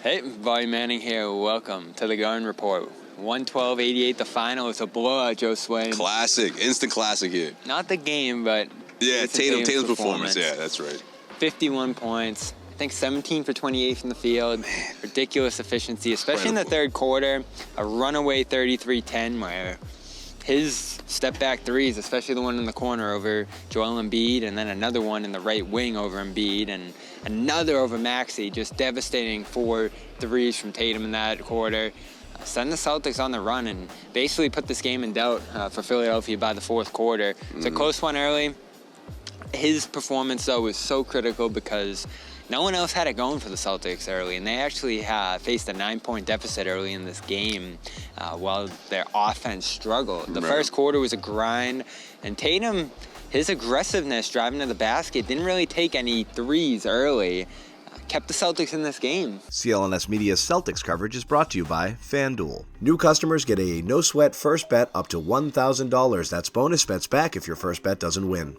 Hey, Bobby Manning here. Welcome to the Garden Report. 112-88, the final. It's a blowout, Josue. Classic. Instant classic here. Not the game, but... Yeah, Tatum's performance. Yeah, that's right. 51 points. I think 17 for 28 from the field. Man. Ridiculous efficiency, especially in the third quarter. A runaway 33-10 where his step-back threes, especially the one in the corner over Joel Embiid, and then another one in the right wing over Embiid, and another over Maxey, just devastating 4 threes from Tatum in that quarter. Send the Celtics on the run and basically put this game in doubt for Philadelphia by the fourth quarter. It's a close one early. His performance, though, was so critical because no one else had it going for the Celtics early, and they actually faced a 9-point deficit early in this game while their offense struggled. The first quarter was a grind, and Tatum, his aggressiveness driving to the basket, didn't really take any threes early, kept the Celtics in this game. CLNS Media's Celtics coverage is brought to you by FanDuel. New customers get a no-sweat first bet up to $1,000. That's bonus bets back if your first bet doesn't win.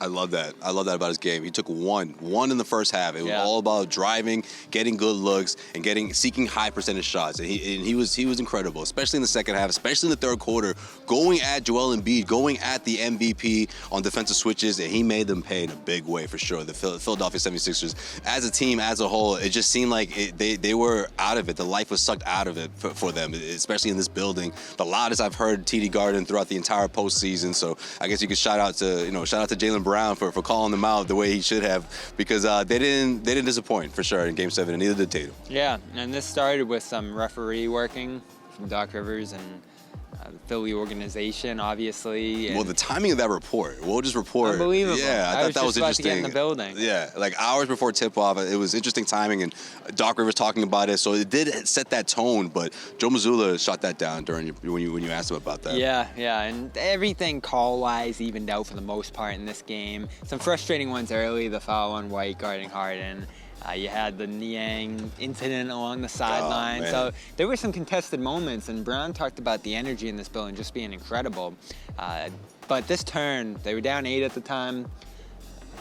I love that. I love that about his game. He took one in the first half. It was all about driving, getting good looks, and seeking high percentage shots. And he was incredible, especially in the second half, especially in the third quarter, going at Joel Embiid, going at the MVP on defensive switches, and he made them pay in a big way for sure. The Philadelphia 76ers, as a team, as a whole, it just seemed like they were out of it. The life was sucked out of it for them, especially in this building. The loudest I've heard TD Garden throughout the entire postseason. So I guess you could shout out to Jaylen Brown for calling them out the way he should have, because they didn't disappoint for sure in Game 7, and neither did Tatum. Yeah, and this started with some referee working from Doc Rivers and the Philly organization, obviously. Well, the timing of that report, Woj's report, unbelievable. Yeah, I thought that was interesting. To get in the building. Yeah, like hours before tip-off, it was interesting timing, and Doc Rivers talking about it, so it did set that tone. But Joe Mazzulla shot that down when you asked him about that. Yeah, and everything call-wise evened out for the most part in this game. Some frustrating ones early, the foul on White guarding Harden. You had the Niang incident along the sideline. So there were some contested moments, and Brown talked about the energy in this building just being incredible. But this turn, they were down 8 at the time.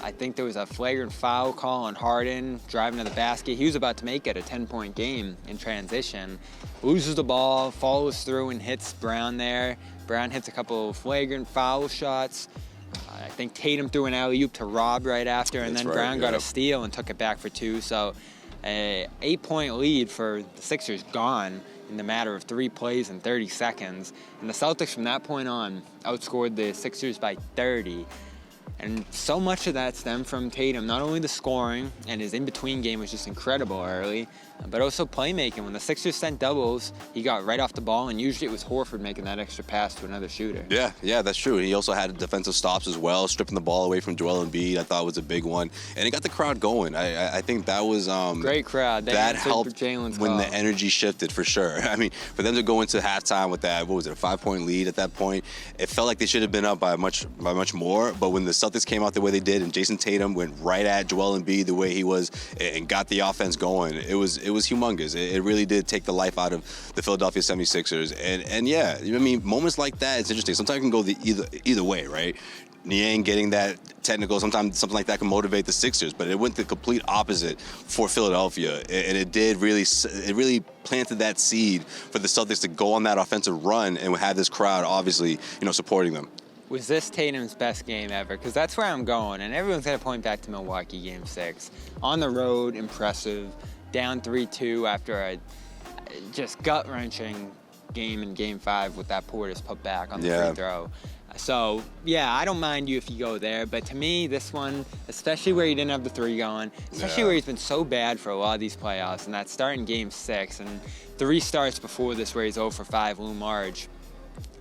I think there was a flagrant foul call on Harden driving to the basket. He was about to make it a 10-point game in transition. Loses the ball, follows through and hits Brown there. Brown hits a couple of flagrant foul shots. I think Tatum threw an alley-oop to Rob right after, and then Brown got a steal and took it back for 2. So an 8-point lead for the Sixers gone in the matter of 3 plays and 30 seconds. And the Celtics from that point on outscored the Sixers by 30. And so much of that stemmed from Tatum. Not only the scoring, and his in-between game was just incredible early, but also playmaking. When the Sixers sent doubles, he got right off the ball, and usually it was Horford making that extra pass to another shooter. Yeah, that's true. He also had defensive stops as well, stripping the ball away from Joel Embiid. I thought was a big one, and it got the crowd going. I think that was great crowd. That helped when the energy shifted for sure. I mean, for them to go into halftime with that, what was it, a 5-point lead at that point? It felt like they should have been up by much more. But when the Celtics came out the way they did, and Jayson Tatum went right at Joel Embiid the way he was and got the offense going, it was humongous. It really did take the life out of the Philadelphia 76ers. And yeah, I mean, moments like that, it's interesting. Sometimes it can go either way, right? Niang getting that technical, sometimes something like that can motivate the Sixers, but it went the complete opposite for Philadelphia, and it really planted that seed for the Celtics to go on that offensive run and have this crowd obviously, supporting them. Was this Tatum's best game ever? Because that's where I'm going, and everyone's going to point back to Milwaukee Game 6. On the road, impressive. Down 3-2 after a just gut-wrenching game in Game 5 with that Portis put back on the free throw. So, yeah, I don't mind you if you go there, but to me, this one, especially where he didn't have the 3 going, especially where he's been so bad for a lot of these playoffs, and that start in Game 6, and 3 starts before this where he's 0 for 5, Lou Marge.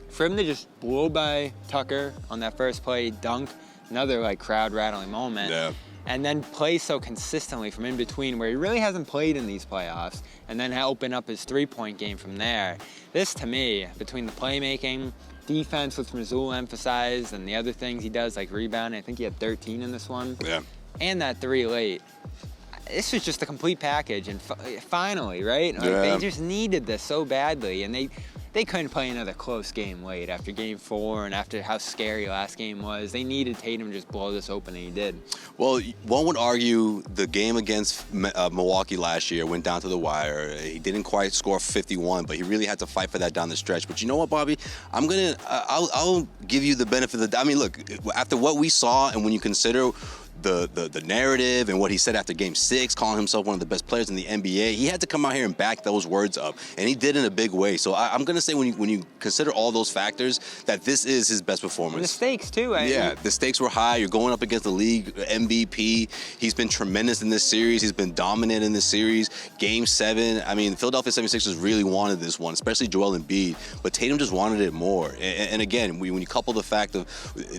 For him to just blow by Tucker on that first play, dunk, another crowd-rattling moment, and then play so consistently from in between where he really hasn't played in these playoffs, and then open up his 3-point game from there. This, to me, between the playmaking, defense, which Mazzulla emphasized, and the other things he does, like rebounding, I think he had 13 in this one, and that 3 late. This was just a complete package, and finally, right? They just needed this so badly, and they couldn't play another close game late after Game 4 and after how scary last game was. They needed Tatum to just blow this open, and he did. Well, one would argue the game against Milwaukee last year went down to the wire. He didn't quite score 51, but he really had to fight for that down the stretch. But you know what, Bobby? I'll give you the benefit of the. I mean, look, after what we saw, and when you consider the narrative and what he said after Game 6, calling himself one of the best players in the NBA, he had to come out here and back those words up, and he did in a big way. So I'm going to say when you consider all those factors, that this is his best performance. And the stakes, too. The stakes were high. You're going up against the league MVP. He's been tremendous in this series. He's been dominant in this series. Game 7, I mean, Philadelphia 76ers really wanted this one, especially Joel Embiid, but Tatum just wanted it more. And again, when you couple the fact of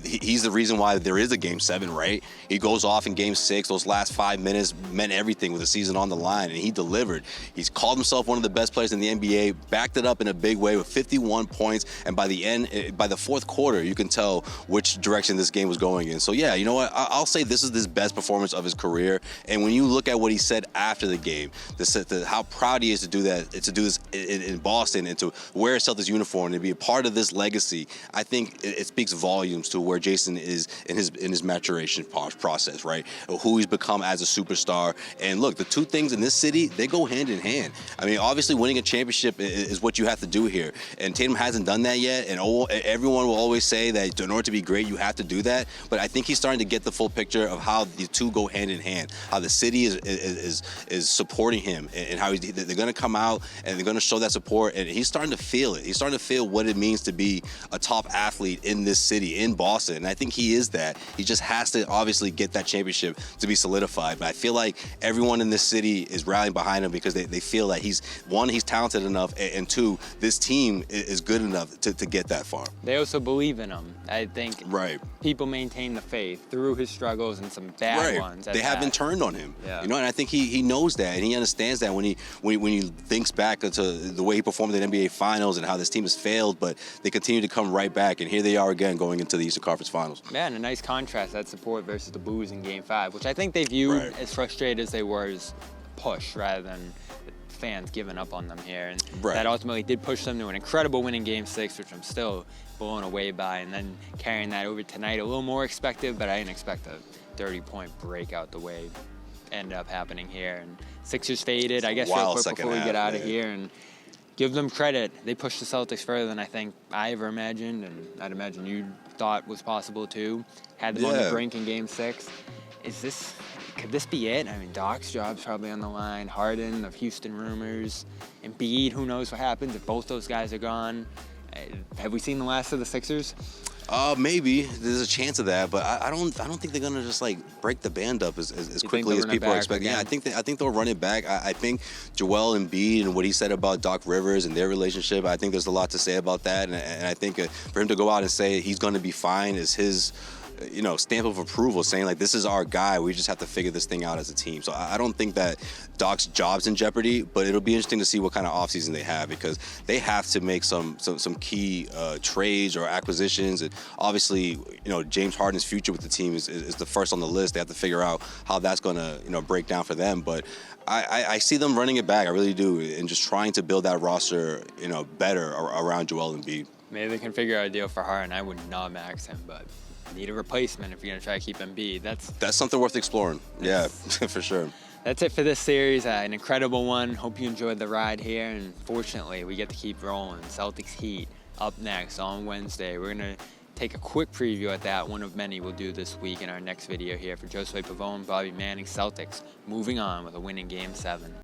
he's the reason why there is a Game 7, right? He goes off in Game 6. Those last 5 minutes meant everything with the season on the line, and he delivered. He's called himself one of the best players in the NBA, backed it up in a big way with 51 points, and by the fourth quarter, you can tell which direction this game was going in. So yeah, you know what? I'll say this is his best performance of his career. And when you look at what he said after the game, how proud he is to do that, to do this in Boston, and to wear a Celtics uniform and be a part of this legacy, I think it speaks volumes to where Jayson is in his maturation process, right? Who he's become as a superstar. And look, the two things in this city, they go hand in hand. I mean, obviously winning a championship is what you have to do here. And Tatum hasn't done that yet. And everyone will always say that in order to be great, you have to do that. But I think he's starting to get the full picture of how the two go hand in hand, how the city is supporting him, and how they're going to come out and they're going to show that support. And he's starting to feel it. He's starting to feel what it means to be a top athlete in this city, in Boston. And I think he is that. He just has to obviously get that championship to be solidified. But I feel like everyone in this city is rallying behind him because they feel that he's talented enough, and two, this team is good enough to get that far. They also believe in him. I think right. People maintain the faith through his struggles and some bad ones. They haven't turned on him. Yeah. You know, and I think he knows that, and he understands that when he thinks back to the way he performed in the NBA Finals and how this team has failed, but they continue to come right back, and here they are again going into the Eastern Conference Finals. Yeah, and a nice contrast, that support versus the boos in Game 5, which I think they viewed as frustrated as they were as push rather than fans giving up on them here. And that ultimately did push them to an incredible win in Game 6, which I'm still blown away by, and then carrying that over tonight, a little more expected, but I didn't expect a 30-point breakout the way it ended up happening here. And Sixers faded, I guess, real quick before we get out of here, and give them credit. They pushed the Celtics further than I think I ever imagined, and I'd imagine you thought was possible too. Had them on the brink in Game 6. Could this be it? I mean, Doc's job's probably on the line. Harden, of Houston rumors. Embiid, who knows what happens if both those guys are gone. Have we seen the last of the Sixers? Maybe there's a chance of that, but I don't think they're gonna just like break the band up as quickly as people are expecting. Yeah, I think they'll run it back. I think Joel Embiid and what he said about Doc Rivers and their relationship, I think there's a lot to say about that, and I think for him to go out and say he's gonna be fine is his stamp of approval, saying like, this is our guy, we just have to figure this thing out as a team. So I don't think that Doc's job's in jeopardy, but it'll be interesting to see what kind of offseason they have, because they have to make some key trades or acquisitions. And obviously, James Harden's future with the team is the first on the list. They have to figure out how that's going to break down for them. But I see them running it back, I really do, and just trying to build that roster better around Joel Embiid. Maybe they can figure out a deal for Harden. I would not max him, but need a replacement if you're going to try to keep Embiid. That's something worth exploring. Yeah, for sure. That's it for this series. An incredible one. Hope you enjoyed the ride here, and fortunately, we get to keep rolling. Celtics Heat up next on Wednesday. We're going to take a quick preview at that, one of many we'll do this week in our next video here. For Josue, Pavon, Bobby Manning, Celtics moving on with a winning Game 7.